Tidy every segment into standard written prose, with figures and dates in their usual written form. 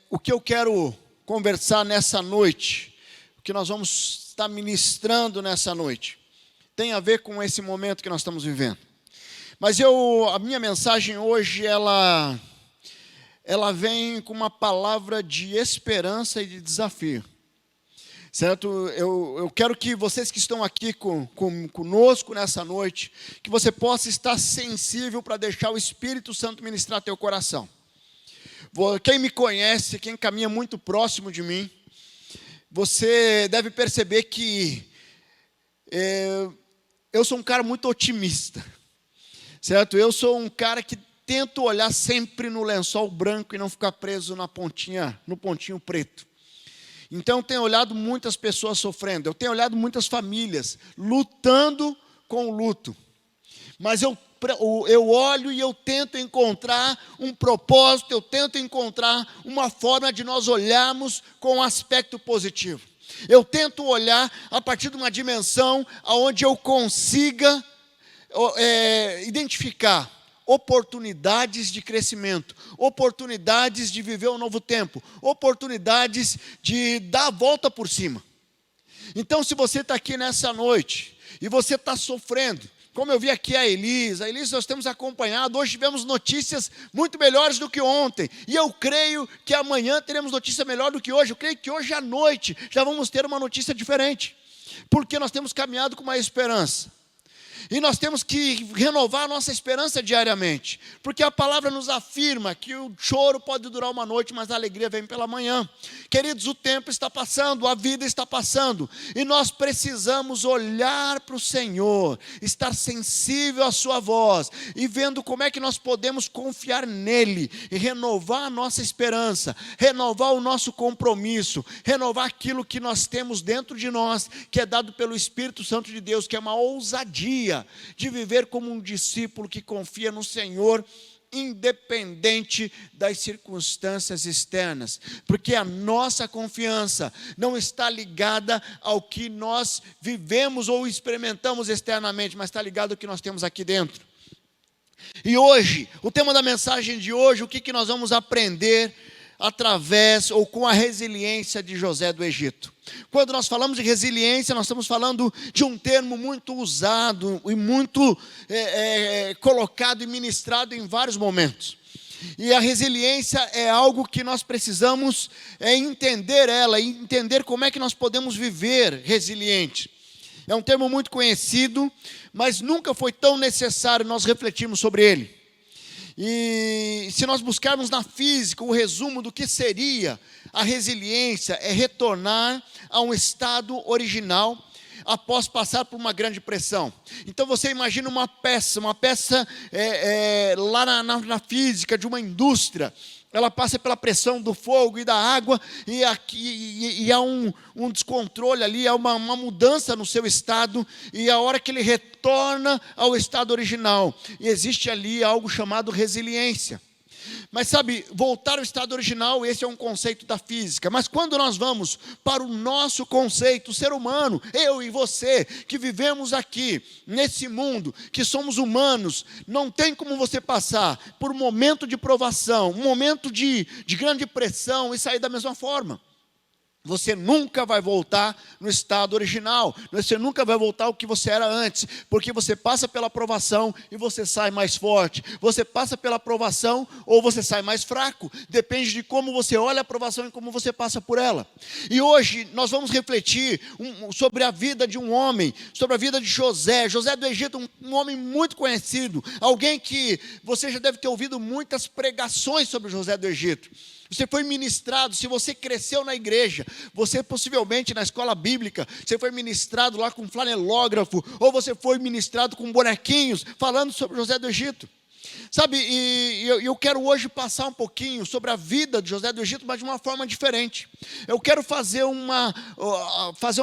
O que eu quero conversar nessa noite, o que nós vamos estar ministrando nessa noite, tem a ver com esse momento que nós estamos vivendo. Mas a minha mensagem hoje, ela vem com uma palavra de esperança e de desafio. Certo? Eu quero que vocês que estão aqui conosco nessa noite, que você possa estar sensível para deixar o Espírito Santo ministrar teu coração. Quem me conhece, quem caminha muito próximo de mim, você deve perceber que eu sou um cara muito otimista. Certo? Eu sou um cara que tento olhar sempre no lençol branco e não ficar preso no pontinho preto. Então, eu tenho olhado muitas pessoas sofrendo, eu tenho olhado muitas famílias lutando com o luto. Mas eu olho e eu tento encontrar um propósito, eu tento encontrar uma forma de nós olharmos com um aspecto positivo. Eu tento olhar a partir de uma dimensão onde eu consiga identificar oportunidades de crescimento, oportunidades de viver um novo tempo, oportunidades de dar a volta por cima. Então, se você está aqui nessa noite e você está sofrendo, como eu vi aqui a Elisa, nós temos acompanhado, hoje tivemos notícias muito melhores do que ontem, e eu creio que amanhã teremos notícia melhor do que hoje, eu creio que hoje à noite já vamos ter uma notícia diferente, porque nós temos caminhado com uma esperança. E nós temos que renovar a nossa esperança diariamente, porque a palavra nos afirma que o choro pode durar uma noite, mas a alegria vem pela manhã. Queridos, o tempo está passando, a vida está passando, e nós precisamos olhar para o Senhor, estar sensível à sua voz, e vendo como é que nós podemos confiar nele, e renovar a nossa esperança, renovar o nosso compromisso, renovar aquilo que nós temos dentro de nós, que é dado pelo Espírito Santo de Deus, que é uma ousadia de viver como um discípulo que confia no Senhor, independente das circunstâncias externas, porque a nossa confiança não está ligada ao que nós vivemos ou experimentamos externamente, mas está ligado ao que nós temos aqui dentro. E hoje, o tema da mensagem de hoje, o que nós vamos aprender através ou com a resiliência de José do Egito. Quando nós falamos de resiliência, nós estamos falando de um termo muito usado e muito colocado e ministrado em vários momentos. E a resiliência é algo que nós precisamos entender ela, e entender como é que nós podemos viver resiliente. É um termo muito conhecido, mas nunca foi tão necessário nós refletirmos sobre ele. E se nós buscarmos na física o resumo do que seria a resiliência, é retornar a um estado original após passar por uma grande pressão. Então você imagina uma peça lá na física de uma indústria. Ela passa pela pressão do fogo e da água, e há um descontrole ali, há uma mudança no seu estado, e a hora que ele retorna ao estado original, e existe ali algo chamado resiliência. Mas sabe, voltar ao estado original, esse é um conceito da física. Mas quando nós vamos para o nosso conceito, o ser humano, eu e você, que vivemos aqui, nesse mundo, que somos humanos, não tem como você passar por um momento de provação, um momento de grande pressão e sair da mesma forma. Você nunca vai voltar no estado original, você nunca vai voltar ao que você era antes, porque você passa pela provação e você sai mais forte, você passa pela provação ou você sai mais fraco, depende de como você olha a provação e como você passa por ela. E hoje nós vamos refletir sobre a vida de um homem, sobre a vida de José do Egito, um homem muito conhecido, alguém que você já deve ter ouvido muitas pregações sobre José do Egito. Você foi ministrado, se você cresceu na igreja, você possivelmente na escola bíblica, você foi ministrado lá com flanelógrafo, ou você foi ministrado com bonequinhos, falando sobre José do Egito. Sabe, e eu quero hoje passar um pouquinho sobre a vida de José do Egito, mas de uma forma diferente. Eu quero fazer uma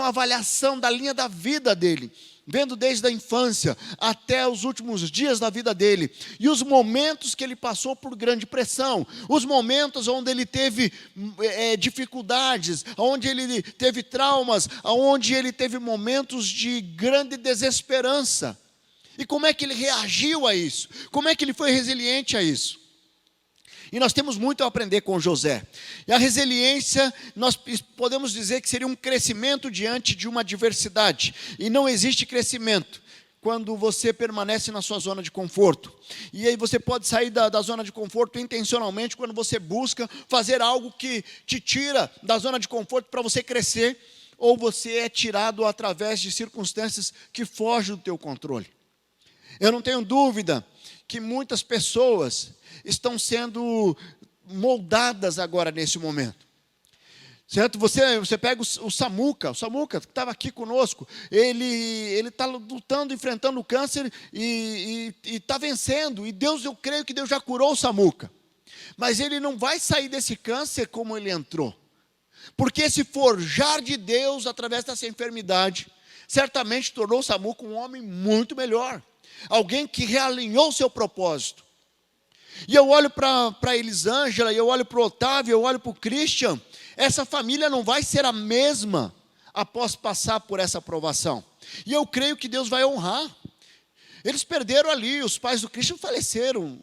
avaliação da linha da vida dele, vendo desde a infância até os últimos dias da vida dele, e os momentos que ele passou por grande pressão, os momentos onde ele teve dificuldades, onde ele teve traumas, onde ele teve momentos de grande desesperança, e como é que ele reagiu a isso, como é que ele foi resiliente a isso. E nós temos muito a aprender com José. E a resiliência, nós podemos dizer que seria um crescimento diante de uma adversidade. E não existe crescimento quando você permanece na sua zona de conforto. E aí você pode sair da zona de conforto intencionalmente quando você busca fazer algo que te tira da zona de conforto para você crescer, ou você é tirado através de circunstâncias que fogem do teu controle. Eu não tenho dúvida que muitas pessoas estão sendo moldadas agora nesse momento. Certo? Você pega o Samuca que estava aqui conosco, ele está lutando, enfrentando o câncer e está vencendo. E Deus, eu creio que Deus já curou o Samuca. Mas ele não vai sair desse câncer como ele entrou. Porque esse forjar de Deus através dessa enfermidade, certamente tornou o Samuca um homem muito melhor. Alguém que realinhou o seu propósito. E eu olho para a Elisângela, eu olho para o Otávio, eu olho para o Christian. Essa família não vai ser a mesma após passar por essa provação. E eu creio que Deus vai honrar. Eles perderam ali, os pais do Christian faleceram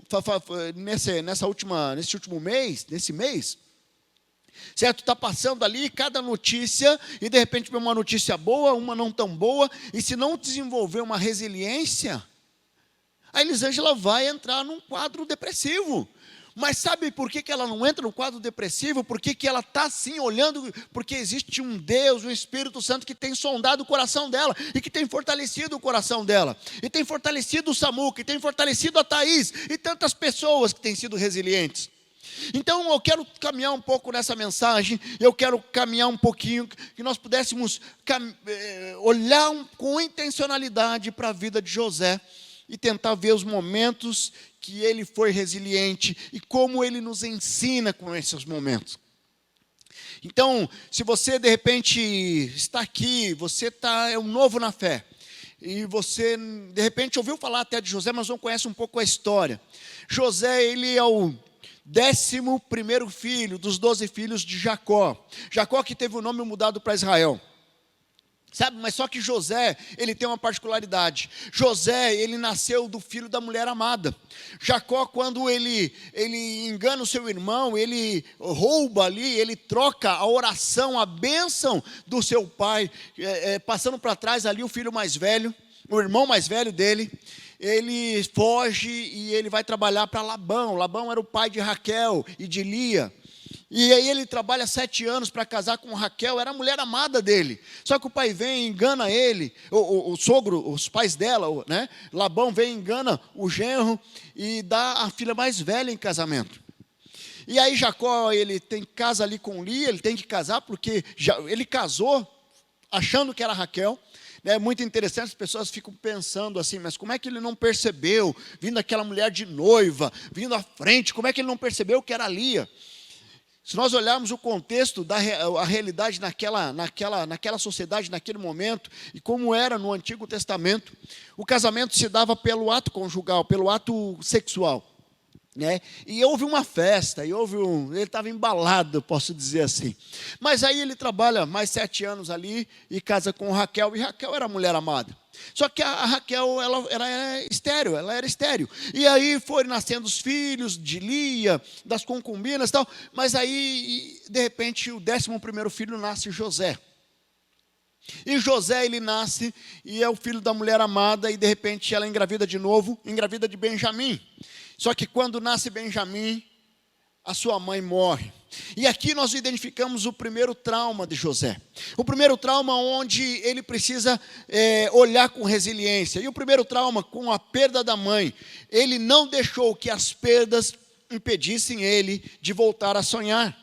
nesse último mês, nesse mês. Certo? Está passando ali cada notícia, e de repente vem uma notícia boa, uma não tão boa, e se não desenvolver uma resiliência, a Elisângela vai entrar num quadro depressivo. Mas sabe por que ela não entra no quadro depressivo? Por que ela está assim olhando? Porque existe um Deus, um Espírito Santo que tem sondado o coração dela e que tem fortalecido o coração dela. E tem fortalecido o Samuca, e tem fortalecido a Thaís e tantas pessoas que têm sido resilientes. Então eu quero caminhar um pouco nessa mensagem, eu quero caminhar um pouquinho, que nós pudéssemos olhar com intencionalidade para a vida de José e tentar ver os momentos que ele foi resiliente e como ele nos ensina com esses momentos. Então, se você de repente está aqui, você é um novo na fé, e você de repente ouviu falar até de José, mas não conhece um pouco a história. José, ele é o 11º filho dos 12 filhos de Jacó. Jacó que teve o nome mudado para Israel. Sabe, mas só que José, ele tem uma particularidade. José, ele nasceu do filho da mulher amada. Jacó, quando ele engana o seu irmão, ele rouba ali, ele troca a oração, a bênção do seu pai, passando para trás ali o filho mais velho, o irmão mais velho dele. Ele foge e ele vai trabalhar para Labão. Labão era o pai de Raquel e de Lia. E aí ele trabalha 7 anos para casar com Raquel, era a mulher amada dele. Só que o pai vem e engana ele, o sogro, os pais dela, né? Labão vem e engana o genro e dá a filha mais velha em casamento. E aí Jacó, ele casa ali com Lia, ele tem que casar porque ele casou achando que era Raquel. É muito interessante, as pessoas ficam pensando assim, mas como é que ele não percebeu, vindo aquela mulher de noiva, vindo à frente, como é que ele não percebeu que era Lia? Se nós olharmos o contexto a realidade naquela sociedade, naquele momento, e como era no Antigo Testamento, o casamento se dava pelo ato conjugal, pelo ato sexual. Né? E houve uma festa, ele estava embalado, posso dizer assim. Mas aí ele trabalha mais 7 anos ali e casa com Raquel, e Raquel era a mulher amada. Só que a Raquel, ela era estéril. E aí foram nascendo os filhos de Lia, das concubinas e tal. Mas aí, de repente, o 11º filho nasce José. E José, ele nasce e é o filho da mulher amada. E de repente ela engravida de novo, engravida de Benjamim. Só que quando nasce Benjamim, a sua mãe morre. E aqui nós identificamos o primeiro trauma de José. O primeiro trauma onde ele precisa olhar com resiliência. E o primeiro trauma com a perda da mãe. Ele não deixou que as perdas impedissem ele de voltar a sonhar.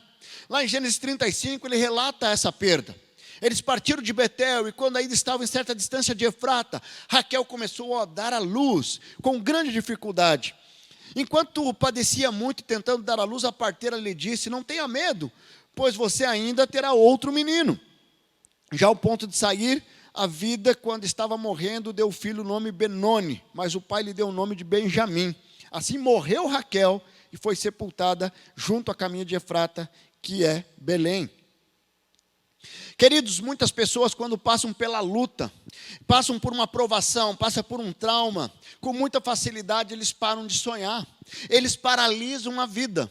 Lá em Gênesis 35 ele relata essa perda. Eles partiram de Betel e quando ainda estavam em certa distância de Efrata, Raquel começou a dar à luz com grande dificuldade. Enquanto padecia muito tentando dar à luz, a parteira lhe disse: não tenha medo, pois você ainda terá outro menino. Já ao ponto de sair a vida, quando estava morrendo, deu o filho o nome Benoni, mas o pai lhe deu o nome de Benjamim. Assim morreu Raquel e foi sepultada junto à caminho de Efrata, que é Belém. Queridos, muitas pessoas quando passam pela luta, passam por uma provação, passam por um trauma, com muita facilidade eles param de sonhar, eles paralisam a vida.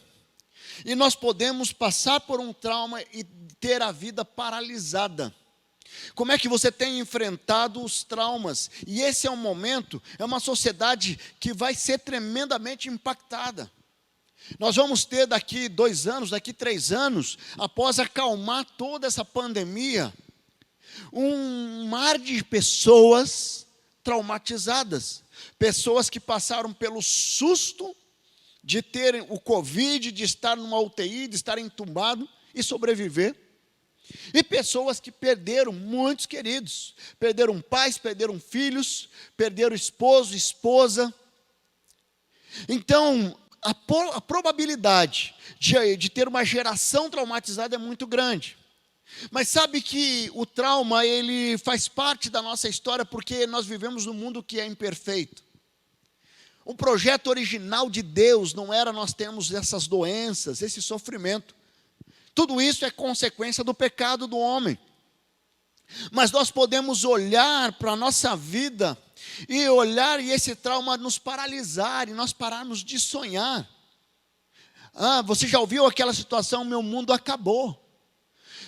E nós podemos passar por um trauma e ter a vida paralisada. Como é que você tem enfrentado os traumas? E esse é um momento, é uma sociedade que vai ser tremendamente impactada. Nós vamos ter daqui 2 anos, daqui 3 anos, após acalmar toda essa pandemia, um mar de pessoas traumatizadas. Pessoas que passaram pelo susto de terem o Covid, de estar numa UTI, de estar entubado e sobreviver. E pessoas que perderam muitos queridos, perderam pais, perderam filhos, perderam esposo, esposa. Então, a probabilidade de ter uma geração traumatizada é muito grande. Mas sabe que o trauma, ele faz parte da nossa história porque nós vivemos num mundo que é imperfeito. O projeto original de Deus não era nós termos essas doenças, esse sofrimento. Tudo isso é consequência do pecado do homem. Mas nós podemos olhar para a nossa vida e esse trauma nos paralisar e nós pararmos de sonhar. Você já ouviu aquela situação, meu mundo acabou.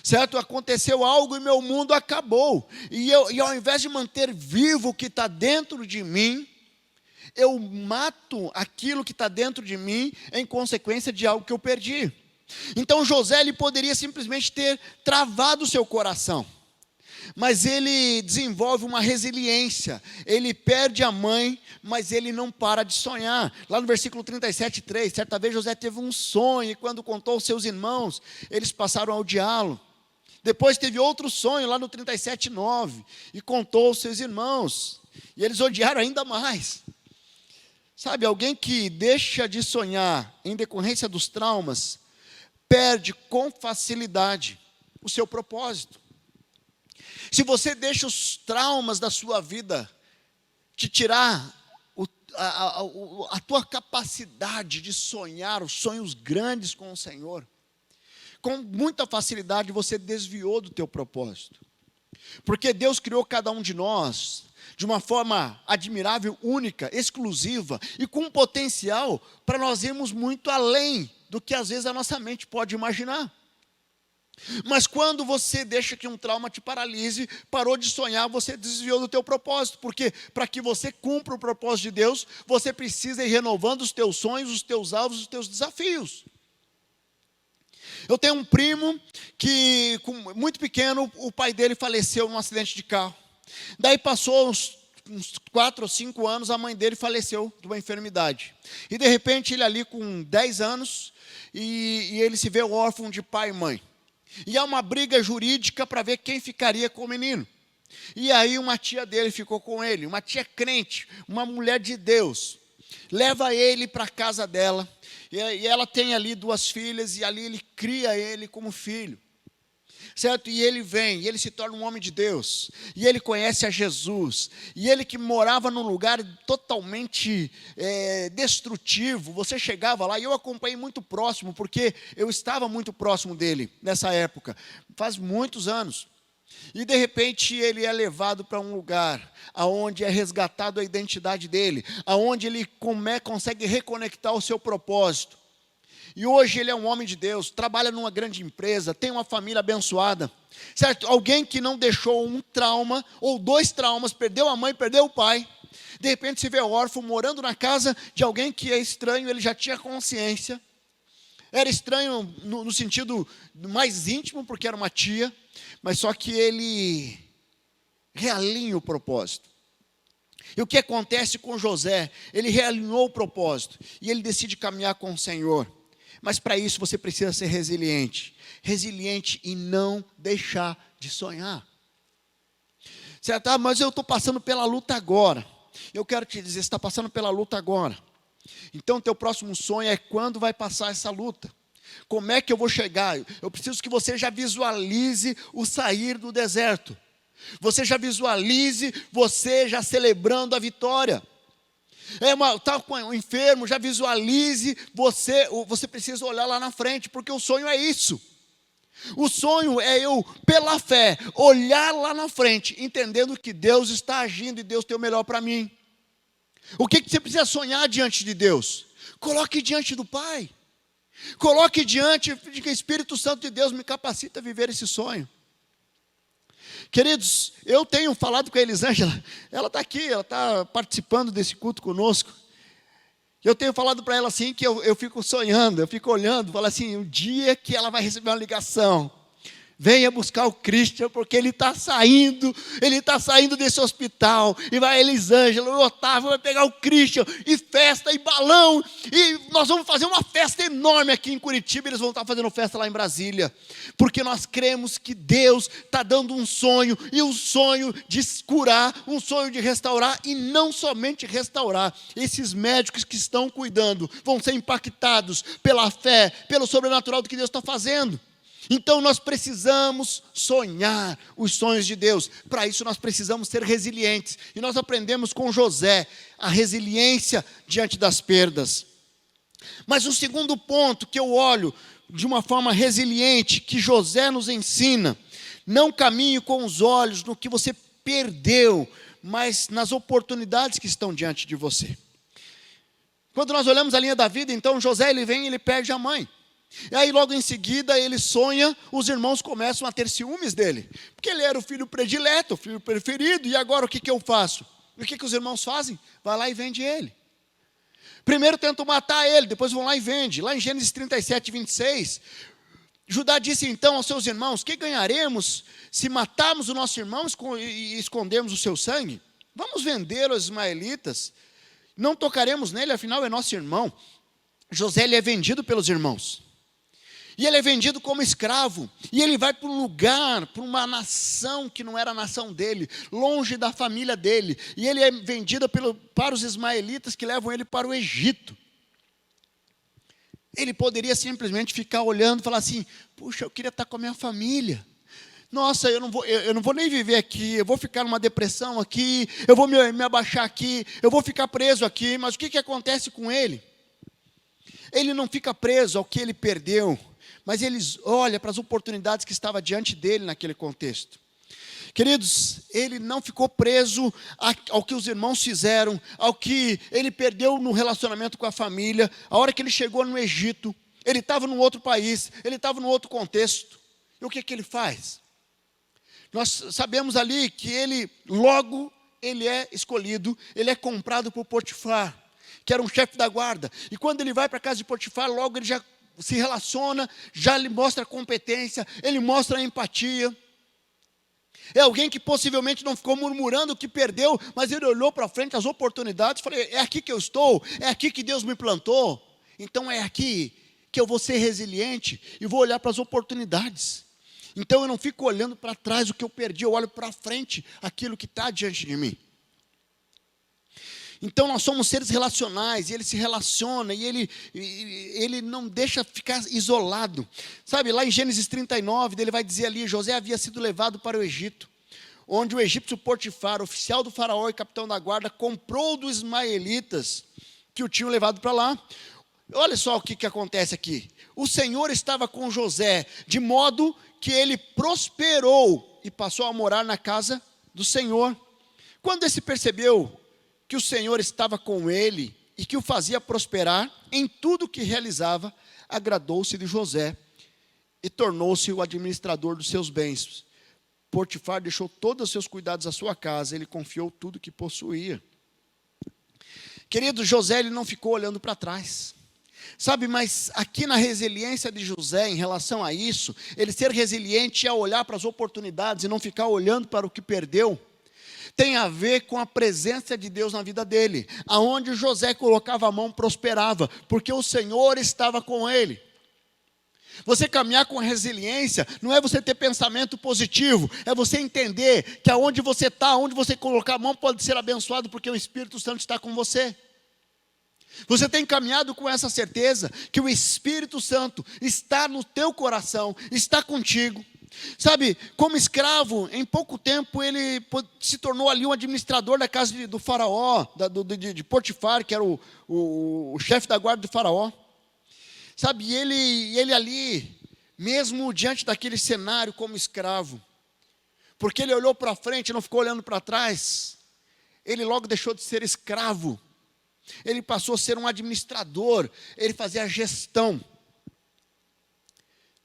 Certo? Aconteceu algo e meu mundo acabou. E ao invés de manter vivo o que está dentro de mim, eu mato aquilo que está dentro de mim em consequência de algo que eu perdi. Então José, ele poderia simplesmente ter travado o seu coração, mas ele desenvolve uma resiliência. Ele perde a mãe, mas ele não para de sonhar. Lá no versículo 37:3, certa vez José teve um sonho, e quando contou aos seus irmãos, eles passaram a odiá-lo. Depois teve outro sonho, lá no 37:9, e contou aos seus irmãos, e eles odiaram ainda mais. Sabe, alguém que deixa de sonhar em decorrência dos traumas, perde com facilidade o seu propósito. Se você deixa os traumas da sua vida te tirar a tua capacidade de sonhar os sonhos grandes com o Senhor, com muita facilidade você desviou do teu propósito. Porque Deus criou cada um de nós de uma forma admirável, única, exclusiva e com potencial para nós irmos muito além do que às vezes a nossa mente pode imaginar. Mas quando você deixa que um trauma te paralise, parou de sonhar, você desviou do teu propósito. Porque para que você cumpra o propósito de Deus, você precisa ir renovando os teus sonhos, os teus alvos, os teus desafios. Eu tenho um primo que, muito pequeno, o pai dele faleceu num acidente de carro. Daí passou uns 4 ou 5 anos, a mãe dele faleceu de uma enfermidade. E de repente ele ali com 10 anos, e ele se vê órfão de pai e mãe. E há uma briga jurídica para ver quem ficaria com o menino. E aí uma tia dele ficou com ele, uma tia crente, uma mulher de Deus. Leva ele para a casa dela, e ela tem ali 2 filhas, e ali ele cria ele como filho. Certo? E ele vem, e ele se torna um homem de Deus, e ele conhece a Jesus, e ele que morava num lugar totalmente destrutivo, você chegava lá, e eu acompanhei muito próximo, porque eu estava muito próximo dele, nessa época, faz muitos anos, e de repente ele é levado para um lugar, onde é resgatado a identidade dele, onde ele consegue reconectar o seu propósito. E hoje ele é um homem de Deus, trabalha numa grande empresa, tem uma família abençoada, certo? Alguém que não deixou um trauma, ou 2 traumas, perdeu a mãe, perdeu o pai, de repente se vê órfão, morando na casa de alguém que é estranho, ele já tinha consciência, era estranho no sentido mais íntimo, porque era uma tia, mas só que ele realinha o propósito. E o que acontece com José? Ele realinhou o propósito, e ele decide caminhar com o Senhor. Mas para isso você precisa ser resiliente. Resiliente e não deixar de sonhar. Certo? Mas eu estou passando pela luta agora. Eu quero te dizer, você está passando pela luta agora. Então teu próximo sonho é quando vai passar essa luta. Como é que eu vou chegar? Eu preciso que você já visualize o sair do deserto. Você já visualize você já celebrando a vitória. Está com o enfermo, já visualize, você precisa olhar lá na frente, porque o sonho é isso. O sonho é eu, pela fé, olhar lá na frente, entendendo que Deus está agindo e Deus tem o melhor para mim. O que você precisa sonhar diante de Deus? Coloque diante do Pai. Coloque diante, diga: Espírito Santo de Deus, me capacita a viver esse sonho. Queridos, eu tenho falado com a Elisângela, ela está aqui, ela está participando desse culto conosco. Eu tenho falado para ela assim, que eu fico sonhando, eu fico olhando, falo assim: o dia que ela vai receber uma ligação, venha buscar o Christian, porque ele está saindo desse hospital, e vai a Elisângela, o Otávio vai pegar o Christian, e festa, e balão, e nós vamos fazer uma festa enorme aqui em Curitiba, eles vão estar fazendo festa lá em Brasília, porque nós cremos que Deus está dando um sonho, e um sonho de curar, um sonho de restaurar, e não somente restaurar, esses médicos que estão cuidando, vão ser impactados pela fé, pelo sobrenatural do que Deus está fazendo. Então nós precisamos sonhar os sonhos de Deus. Para isso nós precisamos ser resilientes. E nós aprendemos com José a resiliência diante das perdas. Mas o segundo ponto que eu olho de uma forma resiliente, que José nos ensina: não caminhe com os olhos no que você perdeu, mas nas oportunidades que estão diante de você. Quando nós olhamos a linha da vida, então José ele vem e ele perde a mãe. E aí logo em seguida ele sonha, os irmãos começam a ter ciúmes dele, porque ele era o filho predileto, o filho preferido, e agora o que eu faço? E o que os irmãos fazem? Vai lá e vende ele. Primeiro tentam matar ele, depois vão lá e vende. Lá em Gênesis 37, 26, Judá disse então aos seus irmãos: que ganharemos se matarmos o nosso irmão e escondermos o seu sangue? Vamos vendê-lo aos ismaelitas, não tocaremos nele, afinal é nosso irmão. José ele é vendido pelos irmãos. E ele é vendido como escravo, e ele vai para um lugar, para uma nação que não era a nação dele, longe da família dele, e ele é vendido para os ismaelitas, que levam ele para o Egito. Ele poderia simplesmente ficar olhando e falar assim: puxa, eu queria estar com a minha família, nossa, eu não vou nem viver aqui, eu vou ficar numa depressão aqui, eu vou me abaixar aqui, eu vou ficar preso aqui. Mas o que acontece com ele? Ele não fica preso ao que ele perdeu, mas ele olha para as oportunidades que estavam diante dele naquele contexto. Queridos, ele não ficou preso ao que os irmãos fizeram, ao que ele perdeu no relacionamento com a família. A hora que ele chegou no Egito, ele estava num outro país, ele estava num outro contexto. E o que ele faz? Nós sabemos ali que ele é escolhido, ele é comprado por Potifar, que era um chefe da guarda. E quando ele vai para a casa de Potifar, logo ele já se relaciona, já lhe mostra competência, ele mostra a empatia. É alguém que possivelmente não ficou murmurando o que perdeu, mas ele olhou para frente as oportunidades e falou: é aqui que eu estou, é aqui que Deus me plantou, então é aqui que eu vou ser resiliente e vou olhar para as oportunidades. Então eu não fico olhando para trás o que eu perdi, eu olho para frente aquilo que está diante de mim. Então nós somos seres relacionais, e ele se relaciona, e ele não deixa ficar isolado. Sabe, lá em Gênesis 39, ele vai dizer ali: José havia sido levado para o Egito, onde o egípcio Potifar, oficial do faraó e capitão da guarda, comprou dos ismaelitas que o tinham levado para lá. Olha só o que acontece aqui. O Senhor estava com José, de modo que ele prosperou e passou a morar na casa do Senhor. Quando esse percebeu que o Senhor estava com ele e que o fazia prosperar em tudo que realizava, agradou-se de José e tornou-se o administrador dos seus bens. Potifar deixou todos os seus cuidados à sua casa, ele confiou tudo que possuía. Querido, José ele não ficou olhando para trás. Sabe, mas aqui na resiliência de José em relação a isso, ele ser resiliente é olhar para as oportunidades e não ficar olhando para o que perdeu, tem a ver com a presença de Deus na vida dele. Aonde José colocava a mão, prosperava, porque o Senhor estava com ele. Você caminhar com resiliência não é você ter pensamento positivo, é você entender que aonde você está, aonde você colocar a mão pode ser abençoado, porque o Espírito Santo está com você. Você tem caminhado com essa certeza que o Espírito Santo está no teu coração, está contigo. Sabe, como escravo, em pouco tempo ele se tornou ali um administrador da casa do faraó, de Potifar, que era o chefe da guarda do faraó. Sabe, e ele ali, mesmo diante daquele cenário como escravo, porque ele olhou para frente, não ficou olhando para trás, ele logo deixou de ser escravo, ele passou a ser um administrador, ele fazia a gestão.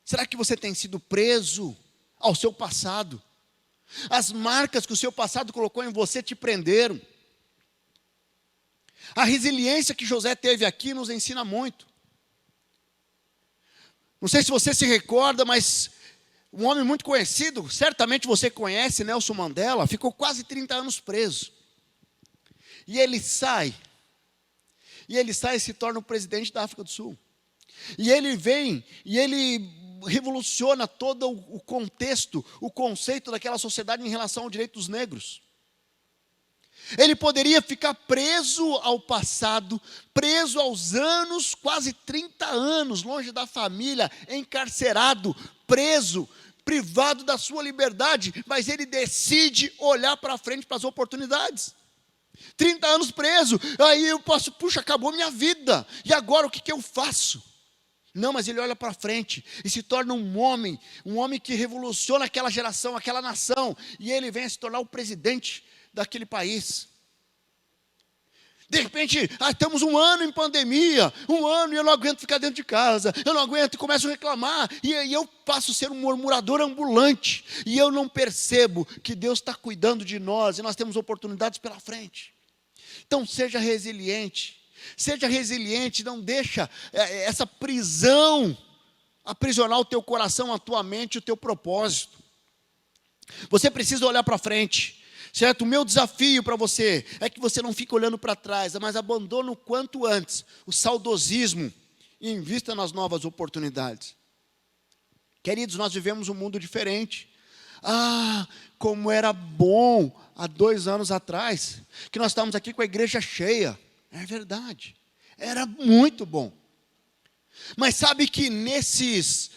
Será que você tem sido preso ao seu passado? As marcas que o seu passado colocou em você te prenderam. A resiliência que José teve aqui nos ensina muito. Não sei se você se recorda, mas um homem muito conhecido, certamente você conhece, Nelson Mandela, ficou quase 30 anos preso. E ele sai e se torna o presidente da África do Sul. E ele vem, e ele revoluciona todo o contexto, o conceito daquela sociedade em relação ao direito dos negros. Ele poderia ficar preso ao passado, preso aos anos, quase 30 anos, longe da família, encarcerado, preso, privado da sua liberdade, mas ele decide olhar para frente, para as oportunidades. 30 anos preso, aí eu posso, puxa, acabou minha vida, e agora o que eu faço? Não, mas ele olha para frente e se torna um homem que revoluciona aquela geração, aquela nação, e ele vem a se tornar o presidente daquele país. De repente, estamos um ano em pandemia, um ano e eu não aguento ficar dentro de casa, eu não aguento e começo a reclamar, e eu passo a ser um murmurador ambulante, e eu não percebo que Deus está cuidando de nós, e nós temos oportunidades pela frente. Então seja resiliente, não deixa essa prisão aprisionar o teu coração, a tua mente, o teu propósito. Você precisa olhar para frente. Certo? O meu desafio para você é que você não fique olhando para trás, mas abandone o quanto antes o saudosismo e invista nas novas oportunidades. Queridos, nós vivemos um mundo diferente. Como era bom há 2 anos atrás, que nós estávamos aqui com a igreja cheia. É verdade, era muito bom. Mas sabe que nesses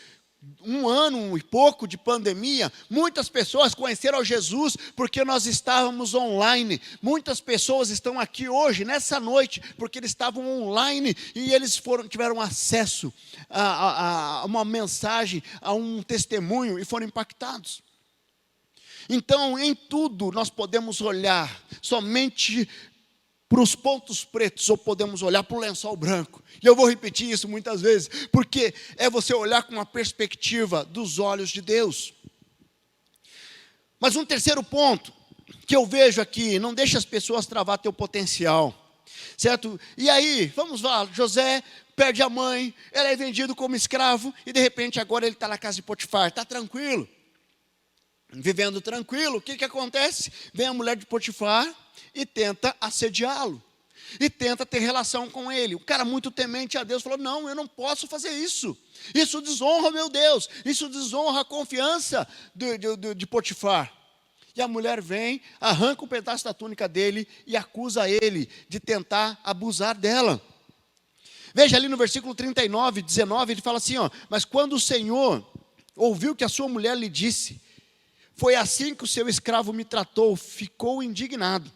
1 ano e pouco de pandemia, muitas pessoas conheceram Jesus porque nós estávamos online. Muitas pessoas estão aqui hoje, nessa noite, porque eles estavam online e eles tiveram acesso a uma mensagem, a um testemunho e foram impactados. Então, em tudo nós podemos olhar somente para os pontos pretos, ou podemos olhar para o lençol branco. E eu vou repetir isso muitas vezes, porque é você olhar com a perspectiva dos olhos de Deus. Mas um terceiro ponto que eu vejo aqui, não deixa as pessoas travar teu potencial, certo? E aí, vamos lá, José perde a mãe, ele é vendido como escravo, e de repente agora ele está na casa de Potifar, está tranquilo, vivendo tranquilo. O que acontece? Vem a mulher de Potifar e tenta assediá-lo, e tenta ter relação com ele. O cara muito temente a Deus falou, não, eu não posso fazer isso desonra meu Deus, isso desonra a confiança de Potifar. E a mulher vem, arranca um pedaço da túnica dele e acusa ele de tentar abusar dela. Veja ali no versículo 39, 19, ele fala assim, mas quando o Senhor ouviu que a sua mulher lhe disse, foi assim que o seu escravo me tratou, ficou indignado.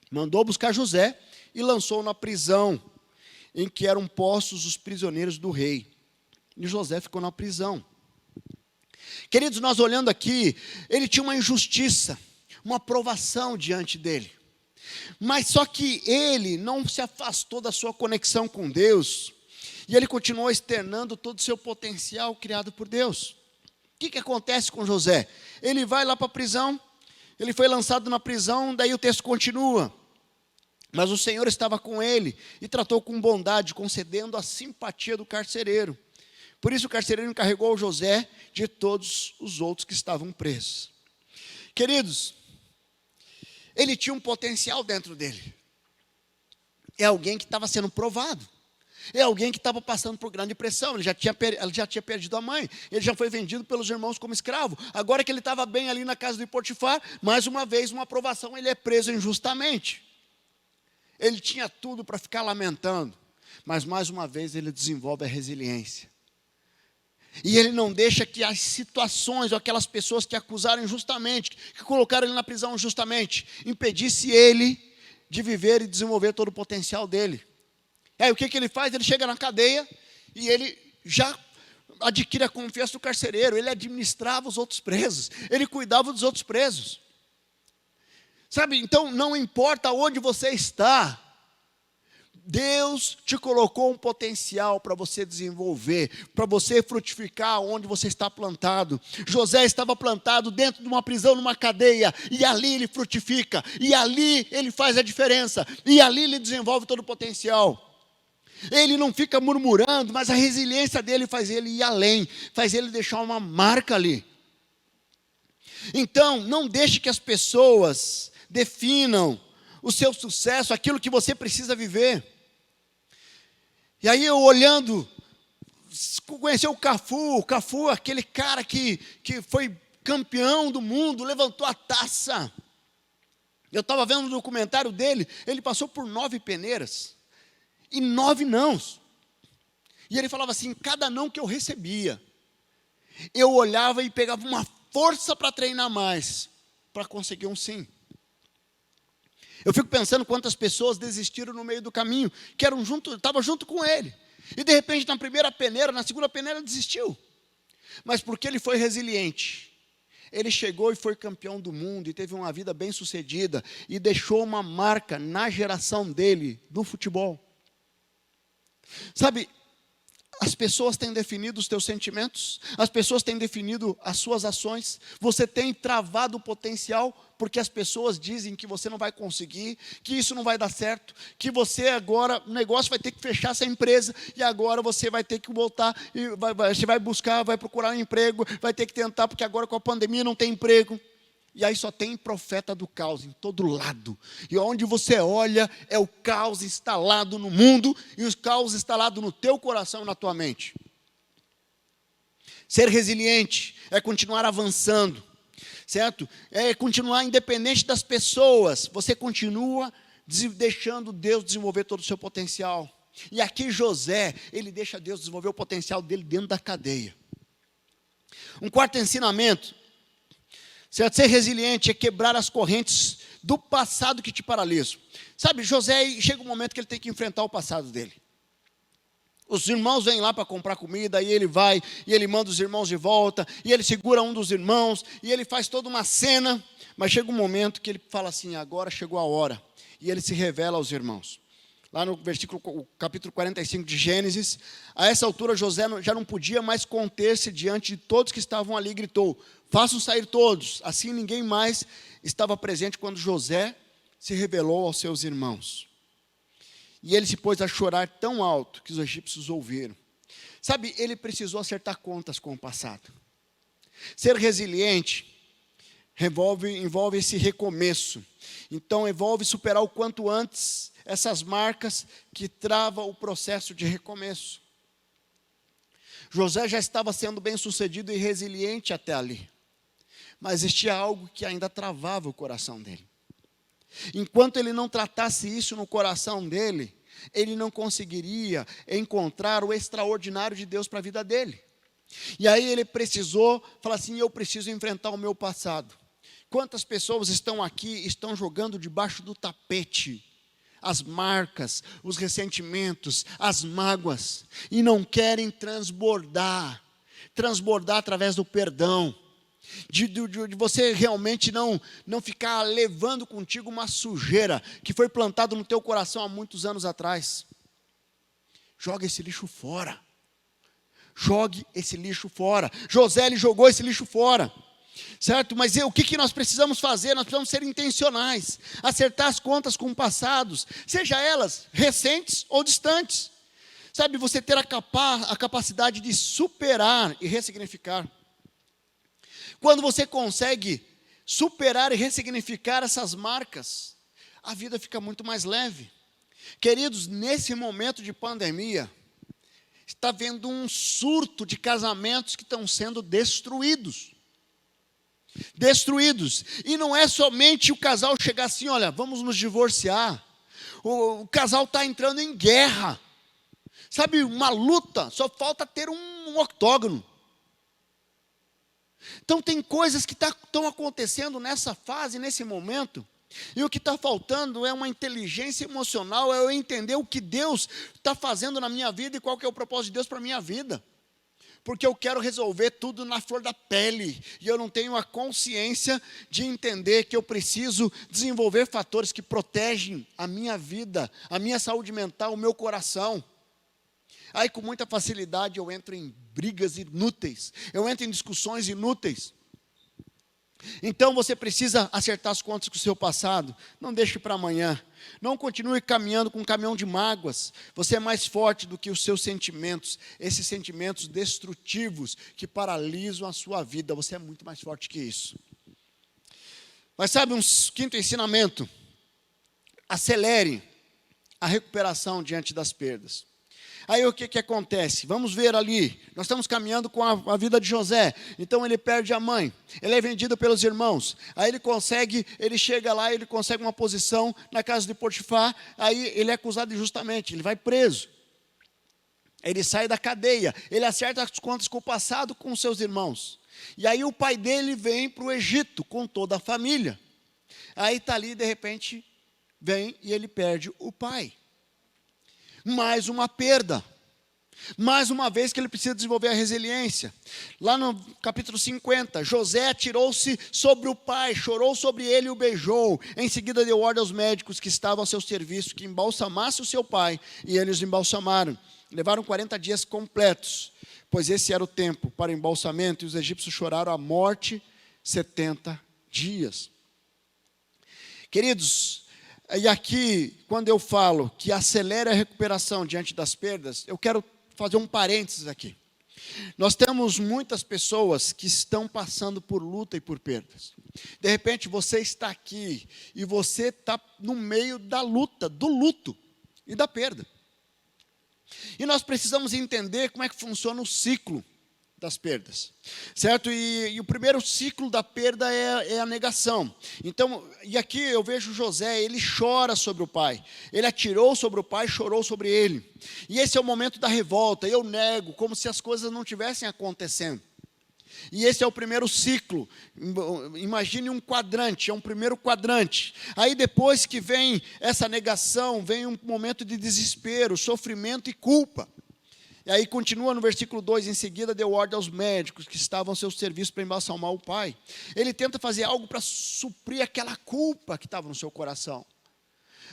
Mandou buscar José e lançou na prisão, em que eram postos os prisioneiros do rei. E José ficou na prisão. Queridos, nós olhando aqui, ele tinha uma injustiça, uma provação diante dele. Mas só que ele não se afastou da sua conexão com Deus, e ele continuou externando todo o seu potencial criado por Deus. O que acontece com José? Ele vai lá para a prisão, ele foi lançado na prisão, daí o texto continua. Mas o Senhor estava com ele e tratou com bondade, concedendo a simpatia do carcereiro. Por isso o carcereiro encarregou José de todos os outros que estavam presos. Queridos, ele tinha um potencial dentro dele. É alguém que estava sendo provado. É alguém que estava passando por grande pressão. Ele já tinha perdido a mãe. Ele já foi vendido pelos irmãos como escravo. Agora que ele estava bem ali na casa de Potifar, mais uma vez, uma aprovação, ele é preso injustamente. Ele tinha tudo para ficar lamentando, mas mais uma vez ele desenvolve a resiliência. E ele não deixa que as situações, ou aquelas pessoas que acusaram injustamente, que colocaram ele na prisão injustamente, impedisse ele de viver e desenvolver todo o potencial dele. Aí o que ele faz? Ele chega na cadeia e ele já adquire a confiança do carcereiro. Ele administrava os outros presos, ele cuidava dos outros presos. Sabe, então não importa onde você está, Deus te colocou um potencial para você desenvolver, para você frutificar onde você está plantado. José estava plantado dentro de uma prisão, numa cadeia, e ali ele frutifica, e ali ele faz a diferença, e ali ele desenvolve todo o potencial. Ele não fica murmurando, mas a resiliência dele faz ele ir além, faz ele deixar uma marca ali. Então, não deixe que as pessoas definam o seu sucesso, aquilo que você precisa viver. E aí eu olhando, conheci o Cafu, aquele cara que foi campeão do mundo, levantou a taça. Eu estava vendo um documentário dele, ele passou por 9 peneiras, e 9 nãos. E ele falava assim, cada não que eu recebia, eu olhava e pegava uma força para treinar mais, para conseguir um sim. Eu fico pensando quantas pessoas desistiram no meio do caminho, que estavam junto com ele. E de repente na primeira peneira, na segunda peneira desistiu. Mas porque ele foi resiliente, ele chegou e foi campeão do mundo, e teve uma vida bem sucedida, e deixou uma marca na geração dele, no futebol. Sabe, as pessoas têm definido os teus sentimentos, as pessoas têm definido as suas ações, você tem travado o potencial, porque as pessoas dizem que você não vai conseguir, que isso não vai dar certo, que você agora, o negócio vai ter que fechar essa empresa, e agora você vai ter que voltar, e você vai buscar, vai procurar um emprego, vai ter que tentar, porque agora com a pandemia não tem emprego. E aí só tem profeta do caos em todo lado. E onde você olha, é o caos instalado no mundo, e o caos instalado no teu coração e na tua mente. Ser resiliente é continuar avançando, certo? É continuar independente das pessoas. Você continua deixando Deus desenvolver todo o seu potencial. E aqui José, ele deixa Deus desenvolver o potencial dele dentro da cadeia. Um quarto ensinamento, certo? Ser resiliente é quebrar as correntes do passado que te paralisam. Sabe, José, chega um momento que ele tem que enfrentar o passado dele. Os irmãos vêm lá para comprar comida, e ele vai, e ele manda os irmãos de volta, e ele segura um dos irmãos, e ele faz toda uma cena, mas chega um momento que ele fala assim, agora chegou a hora, e ele se revela aos irmãos. Lá no capítulo 45 de Gênesis, a essa altura José já não podia mais conter-se diante de todos que estavam ali, e gritou, façam sair todos. Assim ninguém mais estava presente quando José se revelou aos seus irmãos. E ele se pôs a chorar tão alto que os egípcios ouviram. Sabe, ele precisou acertar contas com o passado. Ser resiliente envolve esse recomeço. Então envolve superar o quanto antes essas marcas que travam o processo de recomeço. José já estava sendo bem sucedido e resiliente até ali. Mas existia algo que ainda travava o coração dele. Enquanto ele não tratasse isso no coração dele, ele não conseguiria encontrar o extraordinário de Deus para a vida dele. E aí ele precisou falar assim, eu preciso enfrentar o meu passado. Quantas pessoas estão aqui, estão jogando debaixo do tapete as marcas, os ressentimentos, as mágoas, e não querem transbordar através do perdão, de você realmente não ficar levando contigo uma sujeira que foi plantada no teu coração há muitos anos atrás. Joga esse lixo fora. Jogue esse lixo fora. José, ele jogou esse lixo fora. Certo? Mas o que nós precisamos fazer? Nós precisamos ser intencionais, acertar as contas com passados, seja elas recentes ou distantes. Sabe, você ter a capacidade de superar e ressignificar. Quando você consegue superar e ressignificar essas marcas, a vida fica muito mais leve. Queridos, nesse momento de pandemia, está havendo um surto de casamentos que estão sendo destruídos. E não é somente o casal chegar assim, olha, vamos nos divorciar. O casal está entrando em guerra. Sabe, uma luta, só falta ter um octógono. Então tem coisas que estão acontecendo nessa fase, nesse momento, e o que está faltando é uma inteligência emocional, é eu entender o que Deus está fazendo na minha vida e qual que é o propósito de Deus para a minha vida. porque eu quero resolver tudo na flor da pele, e eu não tenho a consciência de entender que eu preciso desenvolver fatores que protegem a minha vida, a minha saúde mental, o meu coração. Aí com muita facilidade eu entro em brigas inúteis, eu entro em discussões inúteis. Então você precisa acertar as contas com o seu passado, não deixe para amanhã, não continue caminhando com um caminhão de mágoas. Você é mais forte do que os seus sentimentos, esses sentimentos destrutivos que paralisam a sua vida, você é muito mais forte que isso. Mas sabe um quinto ensinamento? Acelere a recuperação diante das perdas. Aí o que acontece? Vamos ver ali, nós estamos caminhando com a vida de José. Então ele perde a mãe, ele é vendido pelos irmãos. Aí ele chega lá, ele consegue uma posição na casa de Potifar. Aí ele é acusado injustamente, ele vai preso. Ele sai da cadeia, ele acerta as contas com o passado, com os seus irmãos. E aí o pai dele vem para o Egito com toda a família. Aí está ali, de repente, vem e ele perde o pai. Mais uma perda, mais uma vez que ele precisa desenvolver a resiliência. Lá no capítulo 50, José atirou-se sobre o pai, chorou sobre ele e o beijou. Em seguida deu ordem aos médicos que estavam ao seu serviço, que embalsamassem o seu pai, e eles o embalsamaram. Levaram 40 dias completos, pois esse era o tempo para o embalsamento, e os egípcios choraram a morte 70 dias. Queridos, e aqui, quando eu falo que acelera a recuperação diante das perdas, eu quero fazer um parênteses aqui. Nós temos muitas pessoas que estão passando por luta e por perdas. De repente você está aqui e você está no meio da luta, do luto e da perda. E nós precisamos entender como é que funciona o ciclo das perdas, certo? E o primeiro ciclo da perda é a negação. Então, e aqui eu vejo José, ele chora sobre o pai, ele atirou sobre o pai, chorou sobre ele, e esse é o momento da revolta, eu nego, como se as coisas não tivessem acontecendo. E esse é o primeiro ciclo. Imagine um quadrante, é um primeiro quadrante. Aí depois que vem essa negação, vem um momento de desespero, sofrimento e culpa. E aí continua no versículo 2, em seguida deu ordem aos médicos que estavam ao seu serviço para embalsamar o pai. Ele tenta fazer algo para suprir aquela culpa que estava no seu coração.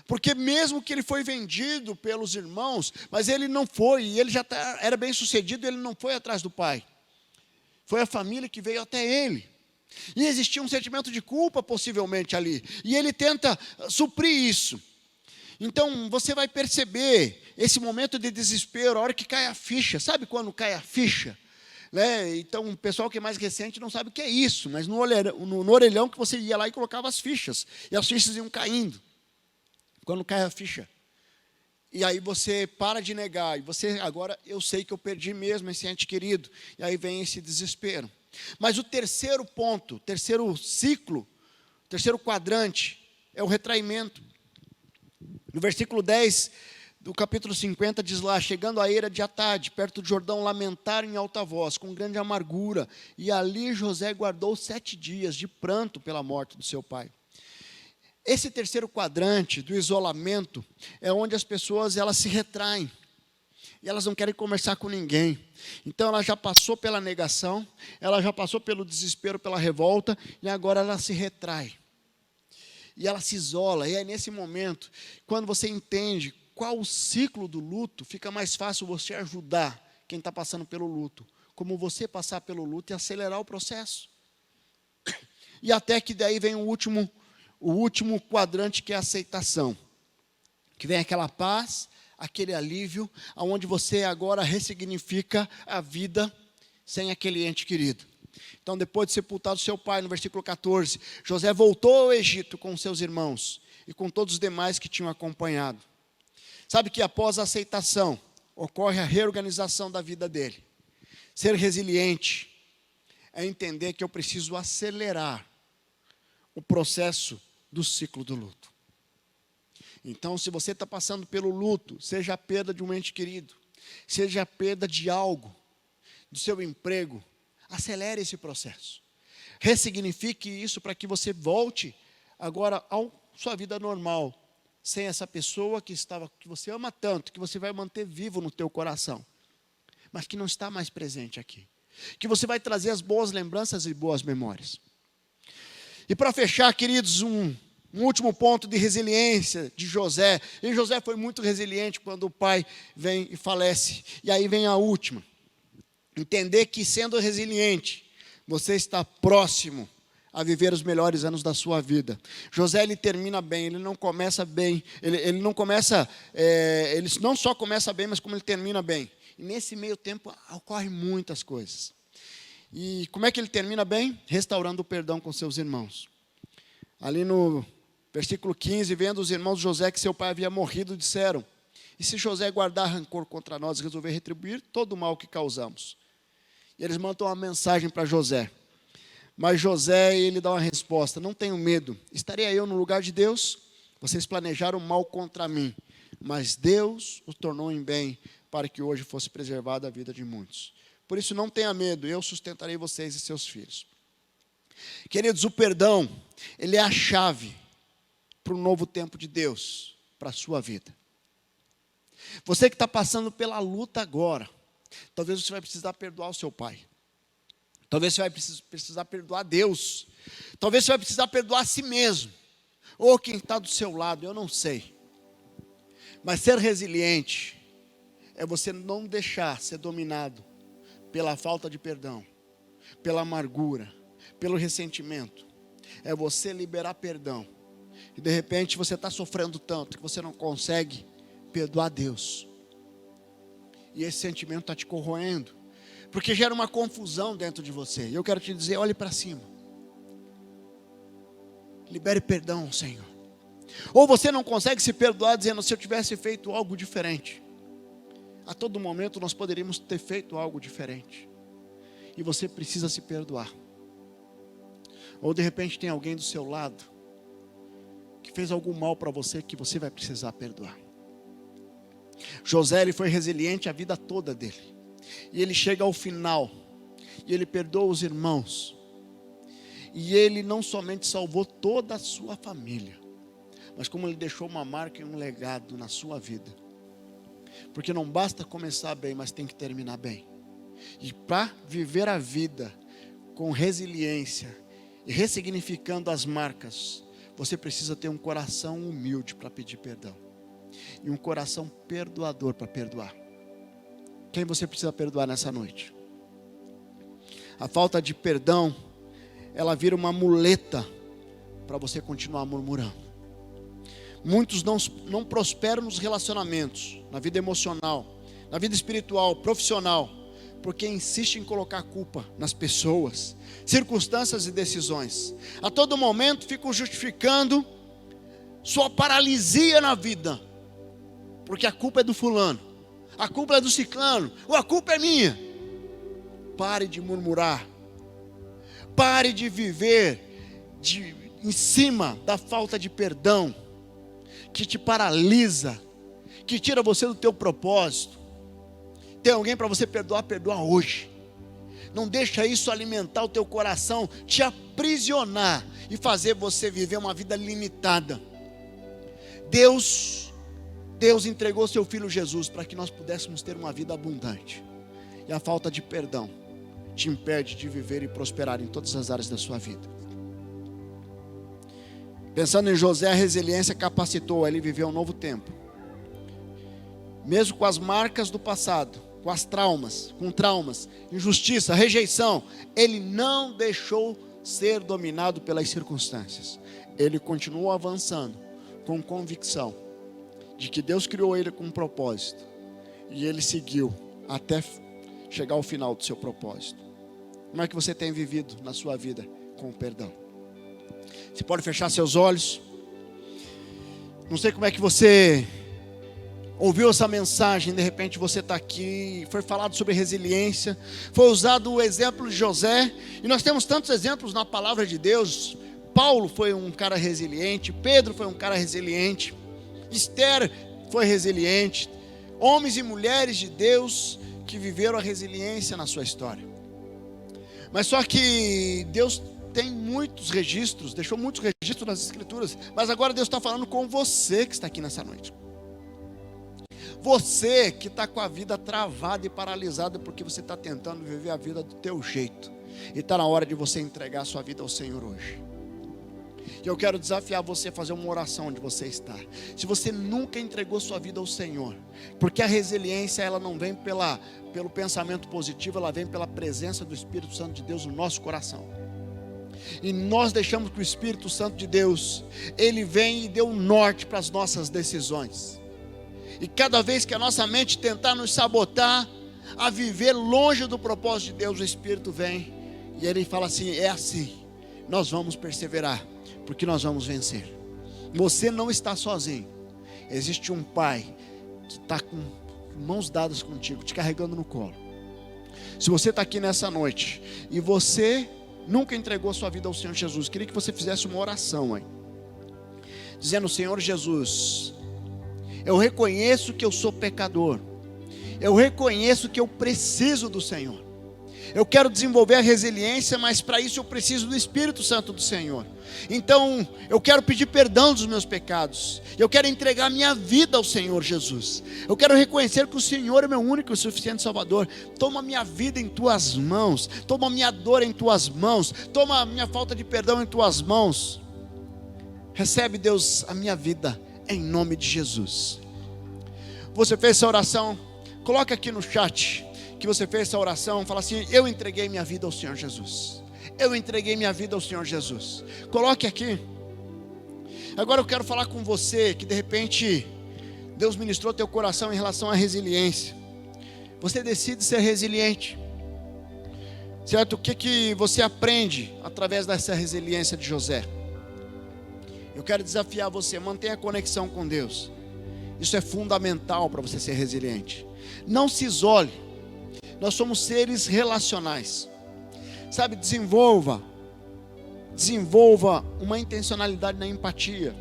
Porque mesmo que ele foi vendido pelos irmãos, mas ele não foi, e ele já era bem sucedido, ele não foi atrás do pai. Foi a família que veio até ele. E existia um sentimento de culpa possivelmente ali. E ele tenta suprir isso. Então, você vai perceber esse momento de desespero, a hora que cai a ficha. Sabe quando cai a ficha? Né? Então, o pessoal que é mais recente não sabe o que é isso, mas no orelhão que você ia lá e colocava as fichas. E as fichas iam caindo. Quando cai a ficha. E aí você para de negar. E você, agora, eu sei que eu perdi mesmo esse ente querido. E aí vem esse desespero. Mas o terceiro ponto, terceiro ciclo, terceiro quadrante, é o retraimento. No versículo 10 do capítulo 50 diz lá, chegando à eira de Atade, perto do Jordão, lamentaram em alta voz, com grande amargura, e ali José guardou 7 dias de pranto pela morte do seu pai. Esse terceiro quadrante do isolamento é onde as pessoas elas se retraem, e elas não querem conversar com ninguém. Então ela já passou pela negação, ela já passou pelo desespero, pela revolta, e agora ela se retrai. E ela se isola, e é nesse momento, quando você entende qual o ciclo do luto, fica mais fácil você ajudar quem está passando pelo luto, como você passar pelo luto e acelerar o processo. E até que daí vem o último quadrante, que é a aceitação, que vem aquela paz, aquele alívio, onde você agora ressignifica a vida sem aquele ente querido. Então, depois de sepultado seu pai, no versículo 14, José voltou ao Egito com seus irmãos e com todos os demais que tinham acompanhado. Sabe que após a aceitação, ocorre a reorganização da vida dele. Ser resiliente é entender que eu preciso acelerar o processo do ciclo do luto. Então, se você está passando pelo luto, seja a perda de um ente querido, seja a perda de algo, do seu emprego, acelere esse processo. Ressignifique isso para que você volte agora à sua vida normal, sem essa pessoa que você ama tanto, que você vai manter vivo no teu coração. mas que não está mais presente aqui. Que você vai trazer as boas lembranças e boas memórias. E para fechar, queridos, um último ponto de resiliência de José. E José foi muito resiliente quando o pai vem e falece. E aí vem a última. Entender que sendo resiliente, você está próximo a viver os melhores anos da sua vida. José, ele termina bem, ele não começa bem, ele não só começa bem, mas como ele termina bem. E nesse meio tempo ocorrem muitas coisas. E como é que ele termina bem? Restaurando o perdão com seus irmãos. Ali no versículo 15, vendo os irmãos de José que seu pai havia morrido, disseram: e se José guardar rancor contra nós e resolver retribuir todo o mal que causamos? E eles mandam uma mensagem para José. Mas José, ele dá uma resposta: não tenho medo, estaria eu no lugar de Deus? Vocês planejaram mal contra mim, mas Deus o tornou em bem, para que hoje fosse preservada a vida de muitos. Por isso não tenha medo, eu sustentarei vocês e seus filhos. Queridos, o perdão, ele é a chave para um novo tempo de Deus, para a sua vida. Você que está passando pela luta agora, talvez você vai precisar perdoar o seu pai. Talvez você vai precisar perdoar Deus. Talvez você vai precisar perdoar a si mesmo. Ou quem está do seu lado, eu não sei. Mas ser resiliente é você não deixar ser dominado pela falta de perdão, pela amargura, pelo ressentimento. É você liberar perdão. E de repente você está sofrendo tanto que você não consegue perdoar Deus. E esse sentimento está te corroendo, porque gera uma confusão dentro de você. E eu quero te dizer, olhe para cima. Libere perdão, Senhor. Ou você não consegue se perdoar dizendo: se eu tivesse feito algo diferente. A todo momento nós poderíamos ter feito algo diferente. E você precisa se perdoar. Ou de repente tem alguém do seu lado que fez algum mal para você, que você vai precisar perdoar. José, ele foi resiliente a vida toda dele. E ele chega ao final. E ele perdoa os irmãos. E ele não somente salvou toda a sua família, mas como ele deixou uma marca e um legado na sua vida. Porque não basta começar bem, mas tem que terminar bem. E para viver a vida com resiliência e ressignificando as marcas, você precisa ter um coração humilde para pedir perdão. E um coração perdoador para perdoar. Quem você precisa perdoar nessa noite? A falta de perdão, ela vira uma muleta para você continuar murmurando. Muitos não prosperam nos relacionamentos, na vida emocional, na vida espiritual, profissional, porque insistem em colocar culpa nas pessoas, circunstâncias e decisões. A todo momento ficam justificando sua paralisia na vida, porque a culpa é do fulano, a culpa é do ciclano, ou a culpa é minha. Pare de murmurar, pare de viver em cima da falta de perdão, que te paralisa, que tira você do teu propósito. Tem alguém para você perdoar, perdoa hoje. Não deixa isso alimentar o teu coração, te aprisionar e fazer você viver uma vida limitada. Deus entregou seu Filho Jesus para que nós pudéssemos ter uma vida abundante. E a falta de perdão te impede de viver e prosperar em todas as áreas da sua vida. Pensando em José, a resiliência capacitou ele a viver um novo tempo. Mesmo com as marcas do passado, com traumas, injustiça, rejeição, ele não deixou ser dominado pelas circunstâncias. Ele continuou avançando com convicção de que Deus criou ele com um propósito. E ele seguiu até chegar ao final do seu propósito. Como é que você tem vivido na sua vida com o perdão? Você pode fechar seus olhos. Não sei como é que você ouviu essa mensagem. De repente você está aqui. Foi falado sobre resiliência. Foi usado o exemplo de José. E nós temos tantos exemplos na palavra de Deus. Paulo foi um cara resiliente. Pedro foi um cara resiliente. Esther foi resiliente. Homens e mulheres de Deus que viveram a resiliência na sua história. Mas só que Deus tem muitos registros, deixou muitos registros nas Escrituras, mas agora Deus está falando com você que está aqui nessa noite. Você que está com a vida travada e paralisada porque você está tentando viver a vida do teu jeito. E está na hora de você entregar a sua vida ao Senhor hoje. E eu quero desafiar você a fazer uma oração onde você está. Se você nunca entregou sua vida ao Senhor, porque a resiliência ela não vem pelo pensamento positivo, ela vem pela presença do Espírito Santo de Deus no nosso coração. E nós deixamos que o Espírito Santo de Deus, ele vem e dê um norte para as nossas decisões. E cada vez que a nossa mente tentar nos sabotar a viver longe do propósito de Deus, o Espírito vem e ele fala assim: é assim, nós vamos perseverar, porque nós vamos vencer. Você não está sozinho. Existe um Pai que está com mãos dadas contigo, te carregando no colo. Se você está aqui nessa noite e você nunca entregou sua vida ao Senhor Jesus, queria que você fizesse uma oração aí, dizendo: Senhor Jesus, eu reconheço que eu sou pecador, eu reconheço que eu preciso do Senhor, eu quero desenvolver a resiliência, mas para isso eu preciso do Espírito Santo do Senhor. Então eu quero pedir perdão dos meus pecados, eu quero entregar minha vida ao Senhor Jesus, eu quero reconhecer que o Senhor é meu único e suficiente Salvador. Toma minha vida em tuas mãos, toma minha dor em tuas mãos, toma a minha falta de perdão em tuas mãos. Recebe, Deus, a minha vida em nome de Jesus. Você fez essa oração? Coloca aqui no chat que você fez essa oração. Fala assim: eu entreguei minha vida ao Senhor Jesus. Eu entreguei minha vida ao Senhor Jesus. Coloque aqui. Agora eu quero falar com você que de repente Deus ministrou teu coração em relação à resiliência. Você decide ser resiliente, certo? O que você aprende através dessa resiliência de José? Eu quero desafiar você: mantenha a conexão com Deus. Isso é fundamental para você ser resiliente. Não se isole. Nós somos seres relacionais. Sabe, desenvolva uma intencionalidade na empatia.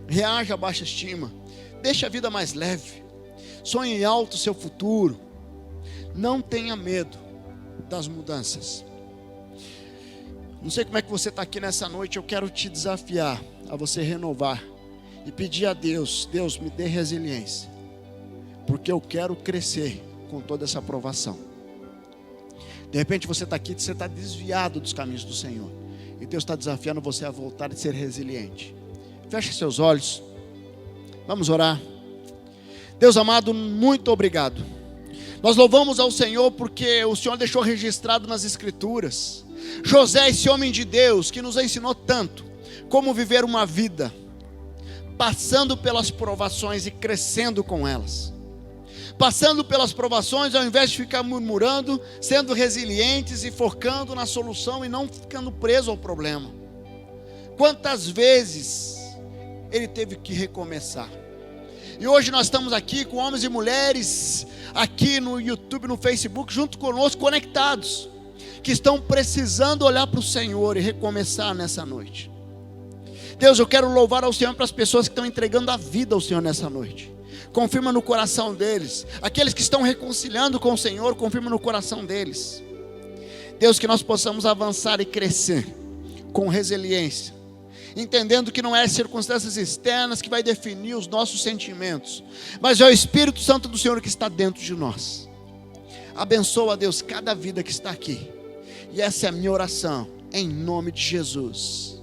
Reaja à baixa estima. Deixe a vida mais leve. Sonhe alto o seu futuro. Não tenha medo das mudanças. Não sei como é que você está aqui nessa noite. Eu quero te desafiar a você renovar e pedir a Deus: Deus, me dê resiliência, porque eu quero crescer com toda essa provação. De repente você está aqui, você está desviado dos caminhos do Senhor, e Deus está desafiando você a voltar e ser resiliente. Feche seus olhos, vamos orar. Deus amado, muito obrigado. Nós louvamos ao Senhor porque o Senhor deixou registrado nas Escrituras José, esse homem de Deus que nos ensinou tanto como viver uma vida passando pelas provações e crescendo com elas. Passando pelas provações, ao invés de ficar murmurando, sendo resilientes e focando na solução e não ficando preso ao problema. Quantas vezes ele teve que recomeçar? E hoje nós estamos aqui com homens e mulheres, aqui no YouTube, no Facebook, junto conosco, conectados, que estão precisando olhar para o Senhor e recomeçar nessa noite. Deus, eu quero louvar ao Senhor para as pessoas que estão entregando a vida ao Senhor nessa noite. Confirma no coração deles. Aqueles que estão reconciliando com o Senhor, confirma no coração deles. Deus, que nós possamos avançar e crescer com resiliência, entendendo que não é as circunstâncias externas que vai definir os nossos sentimentos, mas é o Espírito Santo do Senhor que está dentro de nós. Abençoa, Deus, cada vida que está aqui. E essa é a minha oração, em nome de Jesus.